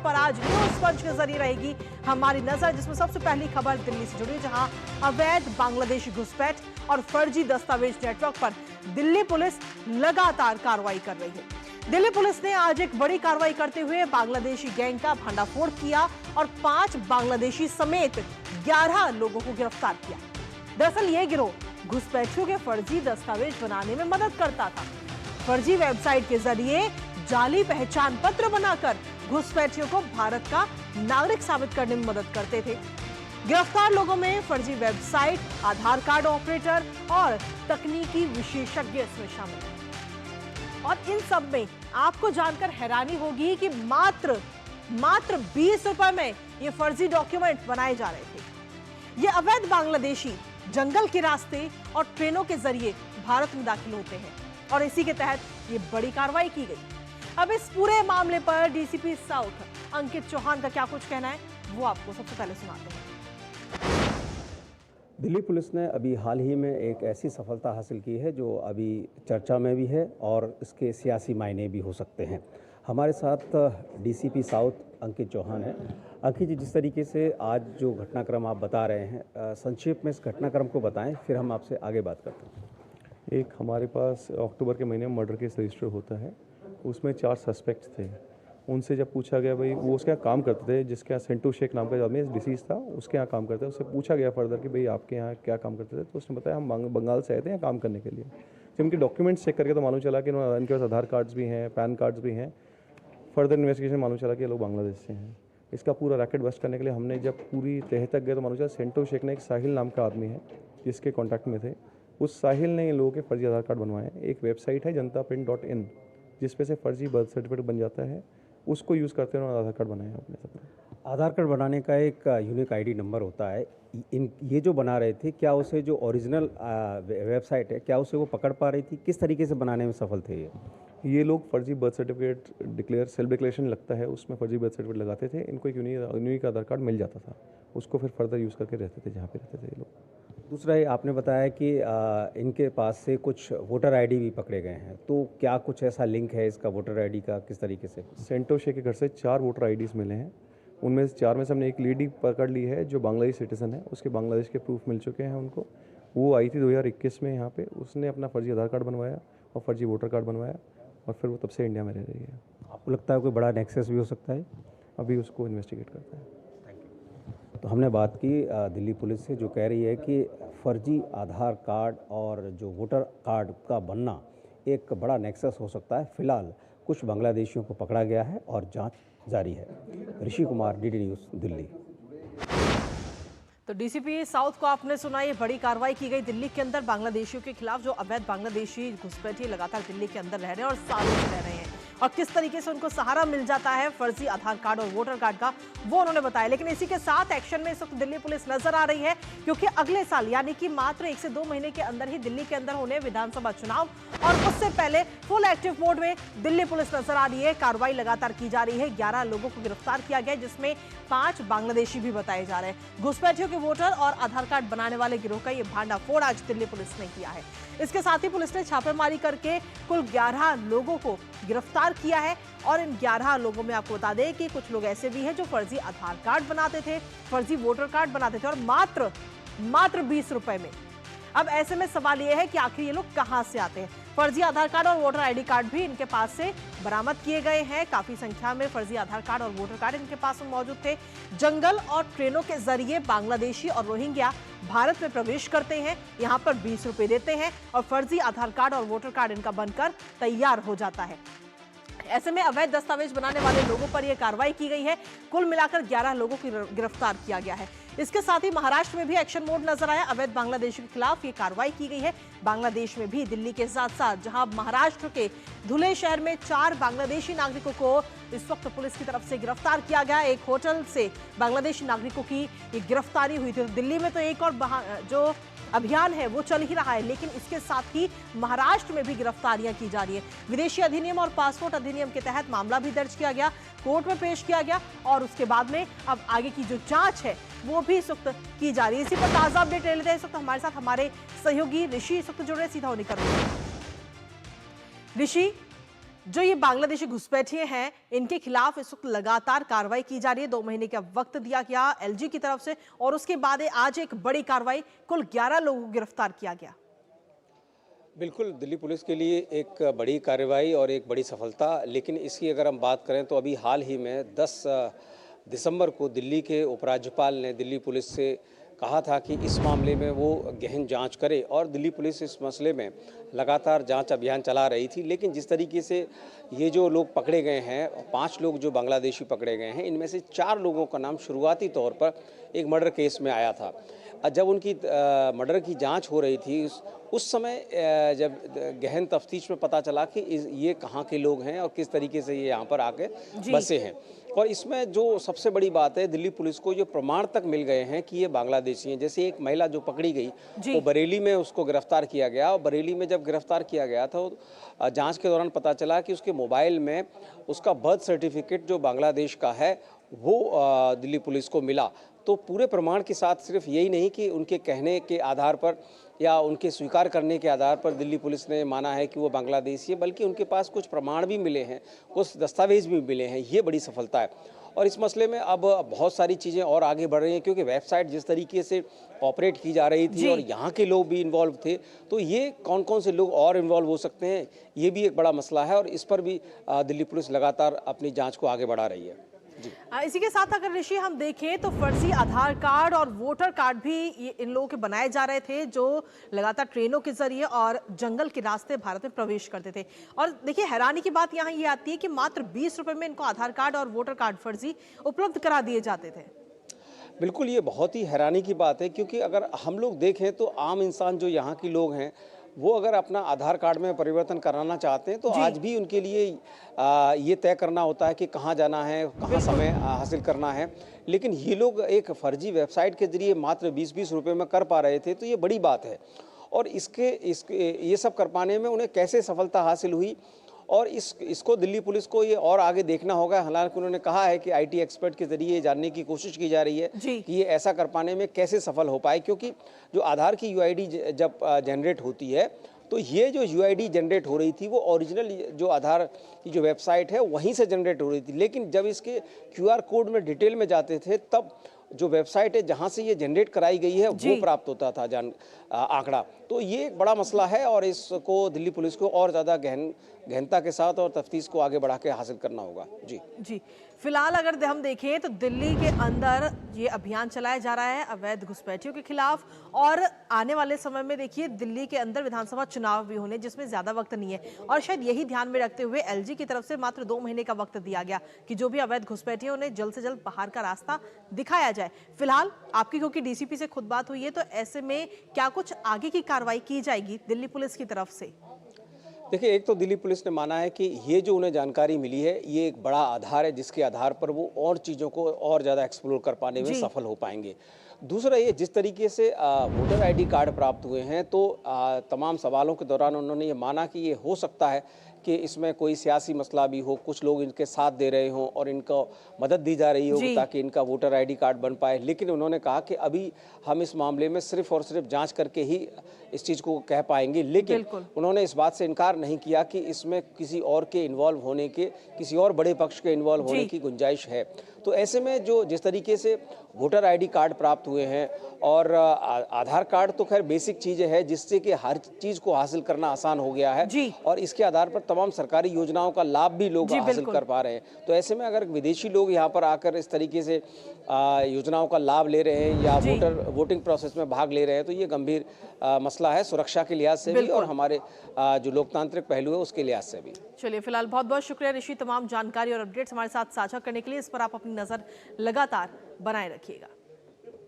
पर आज न्यूज पंच के जरिए रहेगी हमारी नजर, जिसमें सबसे पहली खबर दिल्ली से जुड़ी, जहां अवैध बांग्लादेशी घुसपैठ और फर्जी दस्तावेज नेटवर्क पर दिल्ली पुलिस लगातार कार्रवाई कर रही है। दिल्ली पुलिस ने आज एक बड़ी कार्रवाई करते हुए बांग्लादेशी गैंग का भंडाफोड़ किया और 5 बांग्लादेशी समेत 11 लोगों को गिरफ्तार किया। दरअसल यह गिरोह घुसपैठियों के फर्जी दस्तावेज बनाने में मदद करता था। फर्जी वेबसाइट के जरिए जाली पहचान पत्र बनाकर घुसपैठियों को भारत का नागरिक साबित करने में मदद करते थे। गिरफ्तार लोगों में फर्जी वेबसाइट, आधार कार्ड ऑपरेटर और तकनीकी विशेषज्ञ इसमें शामिल हैं। और इन सब में आपको जानकर हैरानी होगी कि मात्र 20 रुपए में ये फर्जी डॉक्यूमेंट बनाए जा रहे थे। ये अवैध बांग्लादेशी जंगल के रास्ते और ट्रेनों के जरिए भारत में दाखिल होते हैं और इसी के तहत ये बड़ी कार्रवाई की गई। अब इस पूरे मामले पर डीसीपी साउथ अंकित चौहान का क्या कुछ कहना है, वो आपको सबसे पहले सुनाते हैं। दिल्ली पुलिस ने अभी हाल ही में एक ऐसी सफलता हासिल की है जो अभी चर्चा में भी है और इसके सियासी मायने भी हो सकते हैं। हमारे साथ डीसीपी साउथ अंकित चौहान है। अंकित जी, जिस तरीके से आज जो घटनाक्रम आप बता रहे हैं, संक्षेप में इस घटनाक्रम को बताएं, फिर हम आपसे आगे बात करते हैं। एक हमारे पास अक्टूबर के महीने में मर्डर केस रजिस्टर होता है, उसमें 4 सस्पेक्ट्स थे। उनसे जब पूछा गया भाई वो उसके यहाँ काम करते थे, जिसके यहाँ सेंटू शेख नाम का आदमी डिसीज था, उसके यहाँ काम करते थे। उससे पूछा गया फर्दर कि भाई आपके यहाँ क्या काम करते थे, तो उसने बताया हम बंगाल से आए थे यहाँ काम करने के लिए। जब उनके डॉक्यूमेंट्स चेक करके तो मालूम चला कि इनके पास आधार कार्ड्स भी हैं, पैन कार्ड्स भी हैं। फर्दर इन्वेस्टिगेशन मालूम चला कि ये लोग बांग्लादेश से हैं। इसका पूरा रैकेट बस्ट करने के लिए हमने जब पूरी तह तक गए तो मालूम चला सेंटू शेख ने एक साहिल नाम का आदमी है जिसके कॉन्टैक्ट में थे। उस साहिल ने इन लोगों के फर्जी आधार कार्ड बनवाए। एक वेबसाइट है JantaPrint.in, जिस पे से फर्जी बर्थ सर्टिफिकेट बन जाता है, उसको यूज़ करते हुए आधार कार्ड बनाया अपने सबने। आधार कार्ड बनाने का एक यूनिक आईडी नंबर होता है। ये जो बना रहे थे, क्या उसे जो ओरिजिनल वेबसाइट है, क्या उसे वो पकड़ पा रही थी? किस तरीके से बनाने में सफल थे ये लोग? फर्जी बर्थ सर्टिफिकेट सेल्फ डिक्लेरेशन लगता है, उसमें फर्जी बर्थ सर्टिफिकेट लगाते थे। इनको एक यूनिक आधार कार्ड मिल जाता था, उसको फिर फर्दर यूज़ करके रहते थे जहाँ पे रहते थे ये लोग। दूसरा ये आपने बताया कि इनके पास से कुछ वोटर आईडी भी पकड़े गए हैं, तो क्या कुछ ऐसा लिंक है इसका वोटर आईडी का, किस तरीके से? सेंटो शेख के घर से 4 वोटर आईडीज़ मिले हैं। उनमें से 4 में से हमने एक लेडी पकड़ ली है जो बांग्लादेश सिटीजन है, उसके बांग्लादेश के प्रूफ मिल चुके हैं उनको। वो आई थी 2021 में यहाँ पे, उसने अपना फर्जी आधार कार्ड बनवाया और फर्जी वोटर कार्ड बनवाया और फिर वो तब से इंडिया में रह रही है। आपको लगता है कोई बड़ा नेक्सस भी हो सकता है? अभी उसको इन्वेस्टिगेट करते हैं। तो हमने बात की दिल्ली पुलिस से, जो कह रही है कि फर्जी आधार कार्ड और जो वोटर कार्ड का बनना एक बड़ा नेक्सस हो सकता है। फिलहाल कुछ बांग्लादेशियों को पकड़ा गया है और जांच जारी है। Rishi Kumar, DD news, Delhi. तो डीसीपी साउथ को आपने सुना, ये बड़ी कार्रवाई की गई दिल्ली के अंदर बांग्लादेशियों के खिलाफ, जो अवैध बांग्लादेशी घुसपैठी लगातार दिल्ली के अंदर रह रहे हैं और सालों से रह रहे हैं, और किस तरीके से उनको सहारा मिल जाता है फर्जी आधार कार्ड और वोटर कार्ड का, वो उन्होंने बताया। लेकिन इसी के साथ एक्शन में इस वक्त दिल्ली पुलिस नजर आ रही है, क्योंकि अगले साल यानी कि मात्र 1 से 2 महीने के अंदर ही दिल्ली के अंदर होने विधानसभा चुनाव, और उससे पहले फुल एक्टिव मोड में दिल्ली पुलिस नजर आ रही है। कार्रवाई लगातार की जा रही है। 11 लोगों को गिरफ्तार किया गया, जिसमें 5 बांग्लादेशी भी बताए जा रहे हैं। घुसपैठियों के वोटर और आधार कार्ड बनाने वाले गिरोह का यह भांडाफोड़ आज दिल्ली पुलिस ने किया है। इसके साथ ही पुलिस ने छापेमारी करके कुल 11 लोगों को गिरफ्तार किया है, और इन 11 लोगों में आपको बता दें कि कुछ लोग ऐसे भी हैं जो फर्जी आधार कार्ड बनाते थे, फर्जी वोटर कार्ड बनाते थे, और मात्र 20 रुपए में। अब ऐसे में सवाल यह है कि आखिर ये लोग कहां से आते हैं। फर्जी आधार कार्ड और वोटर आईडी कार्ड भी इनके पास से बरामद किए गए हैं। काफी संख्या में फर्जी आधार कार्ड और वोटर कार्ड इनके पास में मौजूद थे। जंगल और ट्रेनों के जरिए बांग्लादेशी और रोहिंग्या भारत में प्रवेश करते हैं, यहाँ पर 20 रुपए देते हैं और फर्जी आधार कार्ड और वोटर कार्ड इनका बनकर तैयार हो जाता है। ऐसे में अवैध दस्तावेज बनाने वाले लोगों पर यह कार्रवाई की गई है। कुल मिलाकर 11 लोगों को गिरफ्तार किया गया है। इसके साथ ही महाराष्ट्र में भी एक्शन मोड नजर आया। अवैध बांग्लादेशियों के खिलाफ ये कार्रवाई की गई है। बांग्लादेश में भी दिल्ली के साथ साथ जहां महाराष्ट्र के धुले शहर में 4 बांग्लादेशी नागरिकों को इस वक्त पुलिस की तरफ से गिरफ्तार किया गया। एक होटल से बांग्लादेशी नागरिकों की ये गिरफ्तारी हुई थी। दिल्ली में तो एक और जो अभियान है वो चल ही रहा है, लेकिन इसके साथ ही महाराष्ट्र में भी गिरफ्तारियां की जा रही है। विदेशी अधिनियम और पासपोर्ट अधिनियम के तहत मामला भी दर्ज किया गया, कोर्ट में पेश किया गया, और उसके बाद में अब आगे की जो जांच है वो भी इस वक्त की जा रही है। इसी पर ताजा अपडेट ले लेते हैं। इस वक्त हमारे साथ हमारे सहयोगी ऋषि इस वक्त जुड़ रहे, सीधा उन्हीं कर ऋषि, जो ये बांग्लादेशी घुसपैठिए हैं, इनके खिलाफ इस वक्त लगातार कार्रवाई की जा रही है। 2 महीने का वक्त दिया गया एलजी की तरफ से और उसके बाद आज एक बड़ी कार्रवाई, कुल 11 लोगों को गिरफ्तार किया गया। बिल्कुल, दिल्ली पुलिस के लिए एक बड़ी कार्रवाई और एक बड़ी सफलता। लेकिन इसकी अगर हम बात करें तो अभी हाल ही में 10 दिसंबर को दिल्ली के उपराज्यपाल ने दिल्ली पुलिस से कहा था कि इस मामले में वो गहन जांच करे, और दिल्ली पुलिस इस मसले में लगातार जांच अभियान चला रही थी। लेकिन जिस तरीके से ये जो लोग पकड़े गए हैं, 5 लोग जो बांग्लादेशी पकड़े गए हैं, इनमें से 4 लोगों का नाम शुरुआती तौर पर एक मर्डर केस में आया था। जब उनकी मर्डर की जांच हो रही थी उस समय जब गहन तफ्तीश में पता चला कि ये कहाँ के लोग हैं और किस तरीके से ये यहाँ पर आके बसे हैं। और इसमें जो सबसे बड़ी बात है, दिल्ली पुलिस को जो प्रमाण तक मिल गए हैं कि ये बांग्लादेशी हैं। जैसे एक महिला जो पकड़ी गई, वो बरेली में उसको गिरफ्तार किया गया, और बरेली में जब गिरफ्तार किया गया था जांच के दौरान पता चला कि उसके मोबाइल में उसका बर्थ सर्टिफिकेट जो बांग्लादेश का है वो दिल्ली पुलिस को मिला। तो पूरे प्रमाण के साथ सिर्फ यही नहीं कि उनके कहने के आधार पर या उनके स्वीकार करने के आधार पर दिल्ली पुलिस ने माना है कि वो बांग्लादेशी है, बल्कि उनके पास कुछ प्रमाण भी मिले हैं, कुछ दस्तावेज भी मिले हैं। ये बड़ी सफलता है। और इस मसले में अब बहुत सारी चीज़ें और आगे बढ़ रही हैं, क्योंकि वेबसाइट जिस तरीके से ऑपरेट की जा रही थी और यहाँ के लोग भी इन्वॉल्व थे, तो ये कौन कौन से लोग और इन्वॉल्व हो सकते हैं, ये भी एक बड़ा मसला है। और इस पर भी दिल्ली पुलिस लगातार अपनी जाँच को आगे बढ़ा रही है। इसी के साथ अगर ऋषि हम देखें तो फर्जी आधार कार्ड और वोटर कार्ड भी इन लोगों के बनाए जा रहे थे, जो लगातार ट्रेनों के जरिए और जंगल के रास्ते भारत में प्रवेश करते थे। और देखिए, हैरानी की बात यहाँ ये आती है कि मात्र 20 रुपए में इनको आधार कार्ड और वोटर कार्ड फर्जी उपलब्ध करा दिए जाते थे। बिल्कुल, ये बहुत ही हैरानी की बात है, क्योंकि अगर हम लोग देखें तो आम इंसान जो यहाँ के लोग हैं, वो अगर अपना आधार कार्ड में परिवर्तन कराना चाहते हैं तो आज भी उनके लिए ये तय करना होता है कि कहाँ जाना है, कहाँ समय हासिल करना है। लेकिन ये लोग एक फर्जी वेबसाइट के जरिए मात्र 20-20 रुपए में कर पा रहे थे, तो ये बड़ी बात है। और इसके ये सब कर पाने में उन्हें कैसे सफलता हासिल हुई, और इसको दिल्ली पुलिस को ये और आगे देखना होगा। हालांकि उन्होंने कहा है कि आईटी एक्सपर्ट के जरिए जानने की कोशिश की जा रही है कि ये ऐसा कर पाने में कैसे सफल हो पाए, क्योंकि जो आधार की यूआईडी जब जनरेट होती है, तो ये जो यूआईडी जनरेट हो रही थी वो ओरिजिनल जो आधार की जो वेबसाइट है वहीं से जनरेट हो रही थी। लेकिन जब इसके क्यूआर कोड में डिटेल में जाते थे, तब जो वेबसाइट है जहां से ये जनरेट कराई गई है वो प्राप्त होता था आंकड़ा। तो ये एक बड़ा मसला है, और इसको दिल्ली पुलिस को और ज़्यादा गहनता के साथ और तफ्तीश को आगे बढ़ा के हासिल करना होगा। जी। फिलहाल अगर हम देखें तो दिल्ली के अंदर ये अभियान चलाया जा रहा है अवैध घुसपैठियों के खिलाफ, और आने वाले समय में देखिए दिल्ली के अंदर विधानसभा चुनाव भी होने, जिसमें ज्यादा वक्त नहीं है। और शायद यही ध्यान में रखते हुए एलजी की तरफ से मात्र 2 महीने का वक्त दिया गया कि जो भी अवैध घुसपैठिए उन्हें जल्द से जल्द बाहर का रास्ता दिखाया जाए। फिलहाल आपकी, क्योंकि डीसीपी से खुद बात हुई है, तो ऐसे में क्या कुछ आगे की कार्रवाई की जाएगी दिल्ली पुलिस की तरफ से? देखिए, एक तो दिल्ली पुलिस ने माना है कि ये जो उन्हें जानकारी मिली है ये एक बड़ा आधार है, जिसके आधार पर वो और चीज़ों को और ज़्यादा एक्सप्लोर कर पाने में सफल हो पाएंगे। दूसरा, ये जिस तरीके से वोटर आईडी कार्ड प्राप्त हुए हैं, तो तमाम सवालों के दौरान उन्होंने ये माना कि ये हो सकता है कि इसमें कोई सियासी मसला भी हो, कुछ लोग इनके साथ दे रहे हों और इनको मदद दी जा रही हो ताकि इनका वोटर आईडी कार्ड बन पाए। लेकिन उन्होंने कहा कि अभी हम इस मामले में सिर्फ और सिर्फ जांच करके ही इस चीज़ को कह पाएंगे। लेकिन उन्होंने इस बात से इनकार नहीं किया कि इसमें किसी और के इन्वॉल्व होने के, किसी और बड़े पक्ष के इन्वॉल्व होने की गुंजाइश है। तो ऐसे में जो जिस तरीके से वोटर आईडी कार्ड प्राप्त हुए हैं और आधार कार्ड तो खैर बेसिक चीज़ें है, जिससे कि हर चीज़ को हासिल करना आसान हो गया है, और इसके आधार पर तमाम सरकारी योजनाओं का लाभ भी लोग हासिल कर पा रहे हैं। तो ऐसे में अगर विदेशी लोग यहाँ पर आकर इस तरीके से योजनाओं का लाभ ले रहे हैं या वोटिंग प्रोसेस में भाग ले रहे हैं, तो ये गंभीर मसला है, सुरक्षा के लिहाज से भी और हमारे जो लोकतांत्रिक पहलू है उसके लिहाज से भी। चलिए, फिलहाल बहुत बहुत शुक्रिया ऋषि, तमाम जानकारी और अपडेट्स हमारे साथ साझा करने के लिए। इस पर आप अपनी नजर लगातार बनाए रखिएगा।